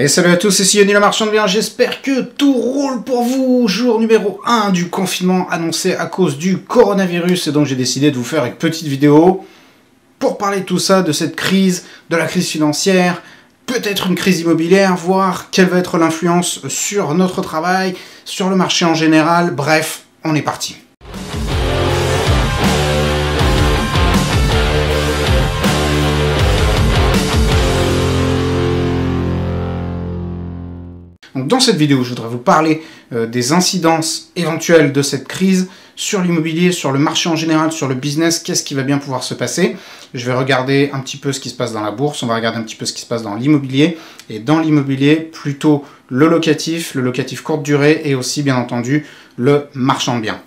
Et salut à tous, ici Yoni le marchand de biens, j'espère que tout roule pour vous. Jour numéro 1 du confinement annoncé à cause du coronavirus, et donc j'ai décidé de vous faire une petite vidéo pour parler de tout ça, de cette crise, de la crise financière, peut-être une crise immobilière, voir quelle va être l'influence sur notre travail, sur le marché en général, bref, on est parti. Donc dans cette vidéo, je voudrais vous parler des incidences éventuelles de cette crise sur l'immobilier, sur le marché en général, sur le business, qu'est-ce qui va bien pouvoir se passer. Je vais regarder un petit peu ce qui se passe dans la bourse, on va regarder un petit peu ce qui se passe dans l'immobilier, et dans l'immobilier, plutôt le locatif courte durée, et aussi bien entendu le marchand de biens.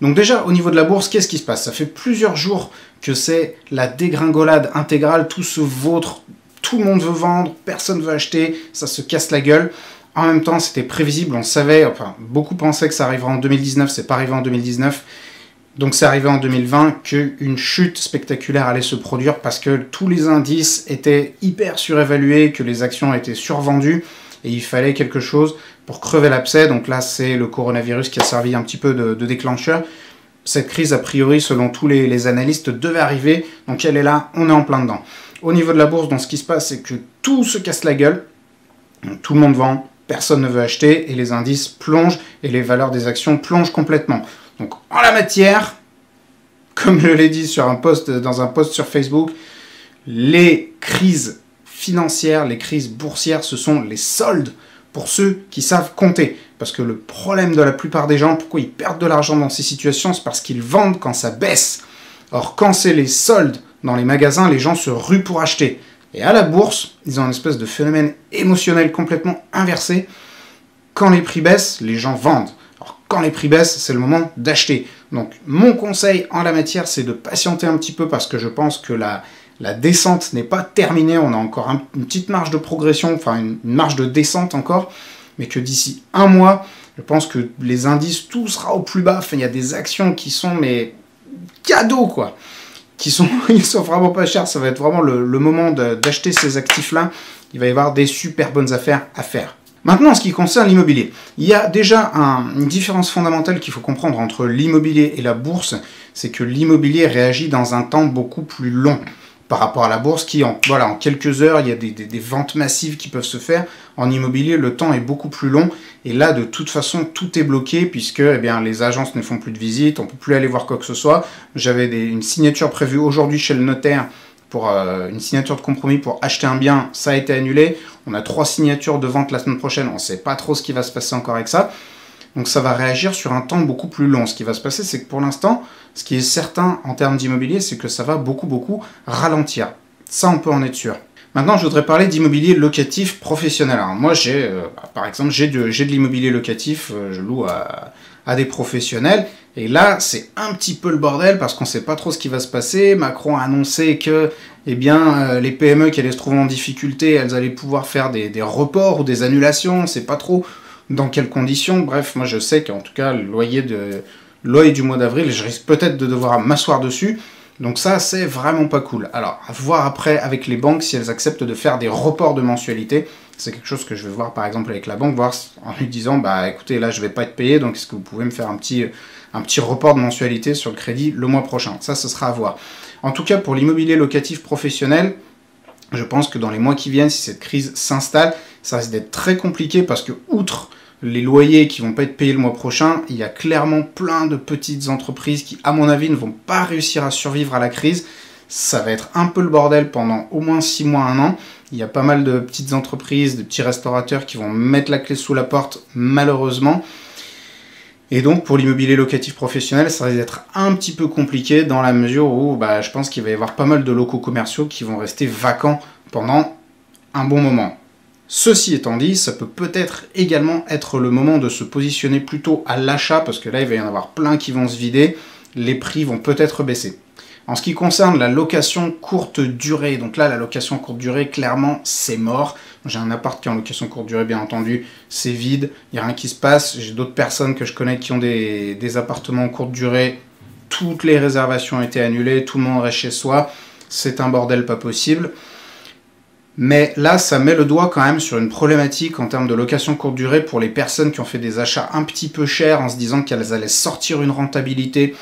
Donc déjà, au niveau de la bourse, qu'est-ce qui se passe? Ça fait plusieurs jours que c'est la dégringolade intégrale, tout se vautre. Tout le monde veut vendre, personne ne veut acheter, ça se casse la gueule. En même temps, c'était prévisible, on savait, enfin, beaucoup pensaient que ça arriverait en 2019, c'est pas arrivé en 2019. Donc c'est arrivé en 2020 qu'une chute spectaculaire allait se produire parce que tous les indices étaient hyper surévalués, que les actions étaient survendues et il fallait quelque chose pour crever l'abcès. Donc là, c'est le coronavirus qui a servi un petit peu de déclencheur. Cette crise, a priori, selon tous les analystes, devait arriver. Donc elle est là, on est en plein dedans. Au niveau de la bourse, donc, ce qui se passe, c'est que tout se casse la gueule. Donc, tout le monde vend, personne ne veut acheter, et les indices plongent, et les valeurs des actions plongent complètement. Donc, en la matière, comme je l'ai dit sur dans un post sur Facebook, les crises financières, les crises boursières, ce sont les soldes pour ceux qui savent compter. Parce que le problème de la plupart des gens, pourquoi ils perdent de l'argent dans ces situations, c'est parce qu'ils vendent quand ça baisse. Or, quand c'est les soldes dans les magasins, les gens se ruent pour acheter. Et à la bourse, ils ont une espèce de phénomène émotionnel complètement inversé. Quand les prix baissent, les gens vendent. Alors, quand les prix baissent, c'est le moment d'acheter. Donc, mon conseil en la matière, c'est de patienter un petit peu parce que je pense que la descente n'est pas terminée. On a encore une petite marge de progression, enfin une marge de descente encore. Mais que d'ici un mois, je pense que les indices, tout sera au plus bas. Enfin, il y a des actions qui sont, mais cadeaux, quoi. Ils sont vraiment pas chers. Ça va être vraiment le moment d'acheter ces actifs-là. Il va y avoir des super bonnes affaires à faire. Maintenant, en ce qui concerne l'immobilier, il y a déjà une différence fondamentale qu'il faut comprendre entre l'immobilier et la bourse. C'est que l'immobilier réagit dans un temps beaucoup plus long par rapport à la bourse qui, en quelques heures, il y a des ventes massives qui peuvent se faire. En immobilier, le temps est beaucoup plus long. Et là, de toute façon, tout est bloqué puisque les agences ne font plus de visites, on ne peut plus aller voir quoi que ce soit. J'avais une signature prévue aujourd'hui chez le notaire pour une signature de compromis pour acheter un bien. Ça a été annulé. On a 3 signatures de vente la semaine prochaine. On ne sait pas trop ce qui va se passer encore avec ça. Donc ça va réagir sur un temps beaucoup plus long. Ce qui va se passer, c'est que pour l'instant, ce qui est certain en termes d'immobilier, c'est que ça va beaucoup ralentir. Ça, on peut en être sûr. Maintenant, je voudrais parler d'immobilier locatif professionnel. Alors moi, par exemple, j'ai de l'immobilier locatif, je loue à des professionnels. Et là, c'est un petit peu le bordel parce qu'on ne sait pas trop ce qui va se passer. Macron a annoncé que les PME qui allaient se trouver en difficulté, elles allaient pouvoir faire des reports ou des annulations. On ne sait pas trop dans quelles conditions. Bref, moi je sais qu'en tout cas, le loyer du mois d'avril, je risque peut-être de devoir m'asseoir dessus. Donc ça, c'est vraiment pas cool. Alors, à voir après avec les banques si elles acceptent de faire des reports de mensualité. C'est quelque chose que je vais voir par exemple avec la banque, voir en lui disant, écoutez, là je vais pas être payé, donc est-ce que vous pouvez me faire un petit report de mensualité sur le crédit le mois prochain. Ça, ce sera à voir. En tout cas, pour l'immobilier locatif professionnel, je pense que dans les mois qui viennent, si cette crise s'installe, ça risque d'être très compliqué parce que, outre les loyers qui vont pas être payés le mois prochain, il y a clairement plein de petites entreprises qui, à mon avis, ne vont pas réussir à survivre à la crise. Ça va être un peu le bordel pendant au moins 6 mois, 1 an. Il y a pas mal de petites entreprises, de petits restaurateurs qui vont mettre la clé sous la porte, malheureusement. Et donc, pour l'immobilier locatif professionnel, ça risque d'être un petit peu compliqué dans la mesure où je pense qu'il va y avoir pas mal de locaux commerciaux qui vont rester vacants pendant un bon moment. Ceci étant dit, ça peut peut-être également être le moment de se positionner plutôt à l'achat, parce que là, il va y en avoir plein qui vont se vider, les prix vont peut-être baisser. En ce qui concerne la location courte durée, donc là, la location courte durée, clairement, c'est mort. J'ai un appart qui est en location courte durée, bien entendu, c'est vide, il n'y a rien qui se passe. J'ai d'autres personnes que je connais qui ont des appartements en courte durée, toutes les réservations ont été annulées, tout le monde reste chez soi, c'est un bordel pas possible. Mais là, ça met le doigt quand même sur une problématique en termes de location courte durée pour les personnes qui ont fait des achats un petit peu chers en se disant qu'elles allaient sortir une rentabilité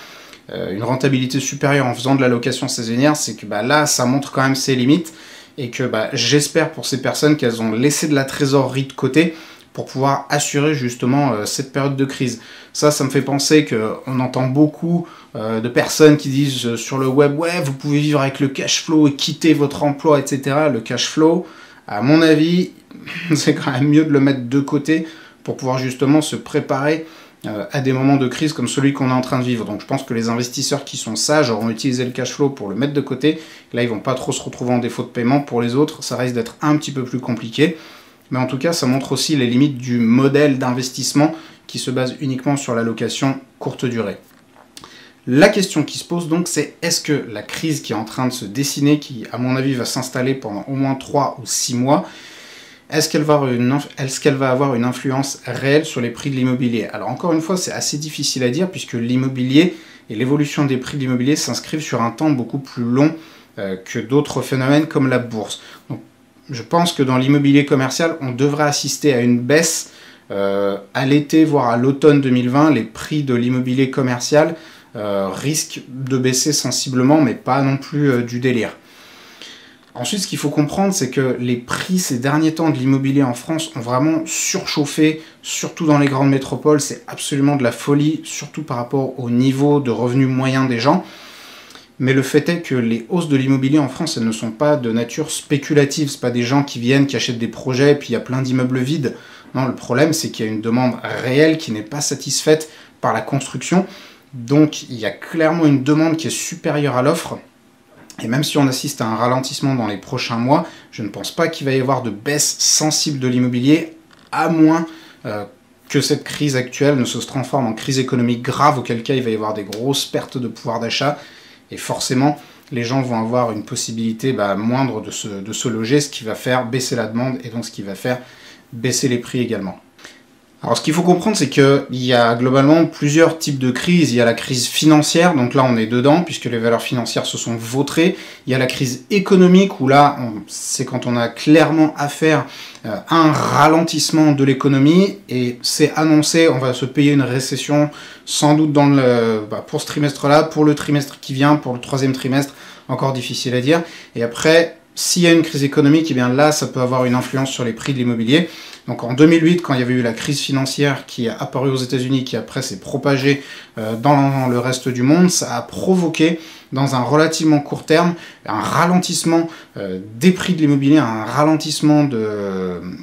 supérieure en faisant de la location saisonnière. C'est que là, ça montre quand même ses limites et que j'espère pour ces personnes qu'elles ont laissé de la trésorerie de côté pour pouvoir assurer justement cette période de crise. Ça me fait penser qu'on entend beaucoup de personnes qui disent sur le web « Ouais, vous pouvez vivre avec le cash flow et quitter votre emploi, etc. » Le cash flow, à mon avis, c'est quand même mieux de le mettre de côté pour pouvoir justement se préparer à des moments de crise comme celui qu'on est en train de vivre. Donc je pense que les investisseurs qui sont sages auront utilisé le cash flow pour le mettre de côté. Là, ils vont pas trop se retrouver en défaut de paiement. Pour les autres, ça risque d'être un petit peu plus compliqué. Mais en tout cas, ça montre aussi les limites du modèle d'investissement qui se base uniquement sur la location courte durée. La question qui se pose donc, c'est est-ce que la crise qui est en train de se dessiner, qui à mon avis va s'installer pendant au moins 3 ou 6 mois, est-ce qu'elle va avoir une influence réelle sur les prix de l'immobilier? Alors encore une fois, c'est assez difficile à dire puisque l'immobilier et l'évolution des prix de l'immobilier s'inscrivent sur un temps beaucoup plus long que d'autres phénomènes comme la bourse. Donc, je pense que dans l'immobilier commercial, on devrait assister à une baisse à l'été, voire à l'automne 2020. Les prix de l'immobilier commercial risquent de baisser sensiblement, mais pas non plus du délire. Ensuite, ce qu'il faut comprendre, c'est que les prix ces derniers temps de l'immobilier en France ont vraiment surchauffé, surtout dans les grandes métropoles. C'est absolument de la folie, surtout par rapport au niveau de revenus moyens des gens. Mais le fait est que les hausses de l'immobilier en France, elles ne sont pas de nature spéculative. Ce pas des gens qui viennent, qui achètent des projets, et puis il y a plein d'immeubles vides. Non, le problème, c'est qu'il y a une demande réelle qui n'est pas satisfaite par la construction. Donc, il y a clairement une demande qui est supérieure à l'offre. Et même si on assiste à un ralentissement dans les prochains mois, je ne pense pas qu'il va y avoir de baisse sensible de l'immobilier, à moins que cette crise actuelle ne se transforme en crise économique grave, auquel cas il va y avoir des grosses pertes de pouvoir d'achat. Et forcément, les gens vont avoir une possibilité moindre de se loger, ce qui va faire baisser la demande et donc ce qui va faire baisser les prix également. Alors ce qu'il faut comprendre, c'est qu'il y a globalement plusieurs types de crises. Il y a la crise financière, donc là on est dedans, puisque les valeurs financières se sont vautrées. Il y a la crise économique, où là, c'est quand on a clairement affaire à un ralentissement de l'économie, et c'est annoncé, on va se payer une récession, sans doute pour ce trimestre-là, pour le trimestre qui vient, pour le 3e trimestre, encore difficile à dire. Et après, s'il y a une crise économique, et bien là, ça peut avoir une influence sur les prix de l'immobilier. Donc en 2008, quand il y avait eu la crise financière qui est apparue aux États-Unis, qui après s'est propagée dans le reste du monde, ça a provoqué, dans un relativement court terme, un ralentissement des prix de l'immobilier, un ralentissement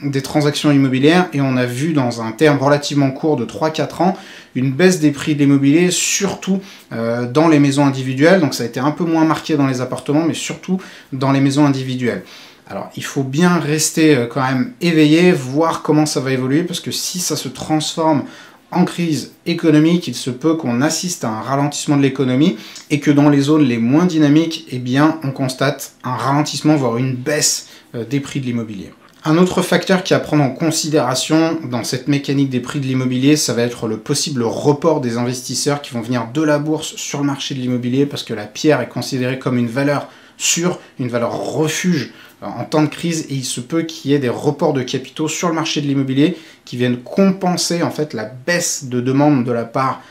des transactions immobilières, et on a vu dans un terme relativement court de 3-4 ans, une baisse des prix de l'immobilier, surtout dans les maisons individuelles. Donc ça a été un peu moins marqué dans les appartements, mais surtout dans les maisons individuelles. Alors, il faut bien rester quand même éveillé, voir comment ça va évoluer, parce que si ça se transforme en crise économique, il se peut qu'on assiste à un ralentissement de l'économie et que dans les zones les moins dynamiques, eh bien, on constate un ralentissement, voire une baisse des prix de l'immobilier. Un autre facteur qui est à prendre en considération dans cette mécanique des prix de l'immobilier, ça va être le possible report des investisseurs qui vont venir de la bourse sur le marché de l'immobilier, parce que la pierre est considérée comme une valeur sûre, une valeur refuge en temps de crise, et il se peut qu'il y ait des reports de capitaux sur le marché de l'immobilier qui viennent compenser en fait la baisse de demande de la part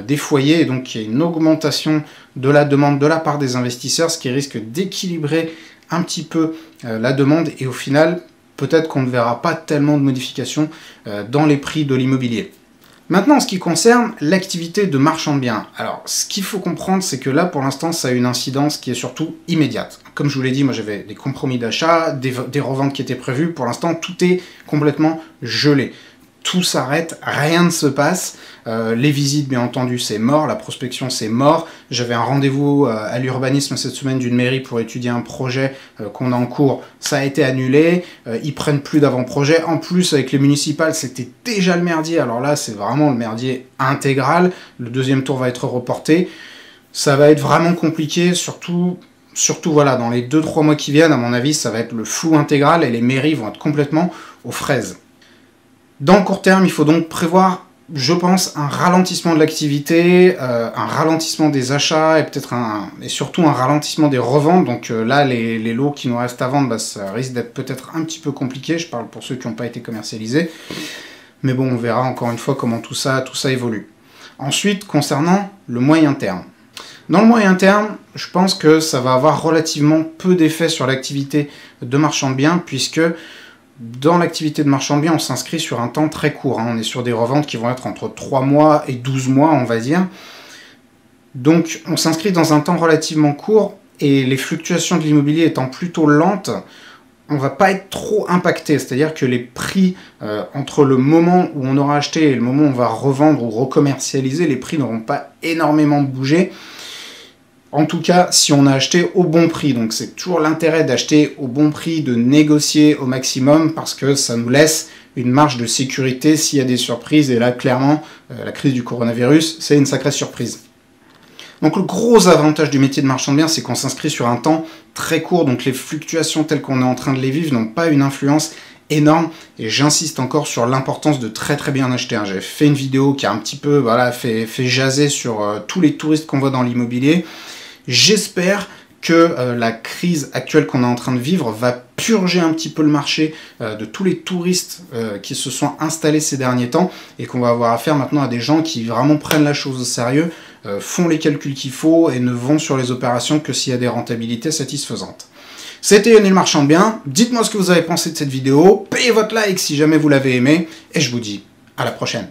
des foyers, et donc il y a une augmentation de la demande de la part des investisseurs, ce qui risque d'équilibrer un petit peu la demande, et au final, peut-être qu'on ne verra pas tellement de modifications dans les prix de l'immobilier. Maintenant, en ce qui concerne l'activité de marchand de biens, alors ce qu'il faut comprendre, c'est que là, pour l'instant, ça a une incidence qui est surtout immédiate. Comme je vous l'ai dit, moi j'avais des compromis d'achat, des reventes qui étaient prévues. Pour l'instant, tout est complètement gelé. Tout s'arrête, rien ne se passe. Les visites, bien entendu, c'est mort. La prospection, c'est mort. J'avais un rendez-vous à l'urbanisme cette semaine d'une mairie pour étudier un projet qu'on a en cours. Ça a été annulé. Ils prennent plus d'avant-projet. En plus, avec les municipales, c'était déjà le merdier. Alors là, c'est vraiment le merdier intégral. Le 2e tour va être reporté. Ça va être vraiment compliqué, surtout voilà, dans les 2-3 mois qui viennent, à mon avis, ça va être le flou intégral et les mairies vont être complètement aux fraises. Dans le court terme, il faut donc prévoir je pense, un ralentissement de l'activité, un ralentissement des achats et peut-être et surtout un ralentissement des reventes. Donc là, les lots qui nous restent à vendre, bah, ça risque d'être peut-être un petit peu compliqué. Je parle pour ceux qui n'ont pas été commercialisés. Mais bon, on verra encore une fois comment tout ça évolue. Ensuite, concernant le moyen terme. Dans le moyen terme, je pense que ça va avoir relativement peu d'effet sur l'activité de marchand de biens, puisque dans l'activité de marchand de biens, on s'inscrit sur un temps très court. On est sur des reventes qui vont être entre 3 mois et 12 mois, on va dire. Donc, on s'inscrit dans un temps relativement court, et les fluctuations de l'immobilier étant plutôt lentes, on ne va pas être trop impacté. C'est-à-dire que les prix, entre le moment où on aura acheté et le moment où on va revendre ou recommercialiser, les prix n'auront pas énormément bougé. En tout cas, si on a acheté au bon prix. Donc c'est toujours l'intérêt d'acheter au bon prix, de négocier au maximum, parce que ça nous laisse une marge de sécurité s'il y a des surprises. Et là, clairement, la crise du coronavirus, c'est une sacrée surprise. Donc le gros avantage du métier de marchand de biens, c'est qu'on s'inscrit sur un temps très court. Donc les fluctuations telles qu'on est en train de les vivre n'ont pas une influence énorme, et j'insiste encore sur l'importance de très bien acheter. J'ai fait une vidéo qui a un petit peu fait jaser sur tous les touristes qu'on voit dans l'immobilier. J'espère que la crise actuelle qu'on est en train de vivre va purger un petit peu le marché de tous les touristes qui se sont installés ces derniers temps, et qu'on va avoir affaire maintenant à des gens qui vraiment prennent la chose au sérieux, font les calculs qu'il faut et ne vont sur les opérations que s'il y a des rentabilités satisfaisantes. C'était Lionel Marchand de Biens. Dites-moi ce que vous avez pensé de cette vidéo, payez votre like si jamais vous l'avez aimé, et je vous dis à la prochaine.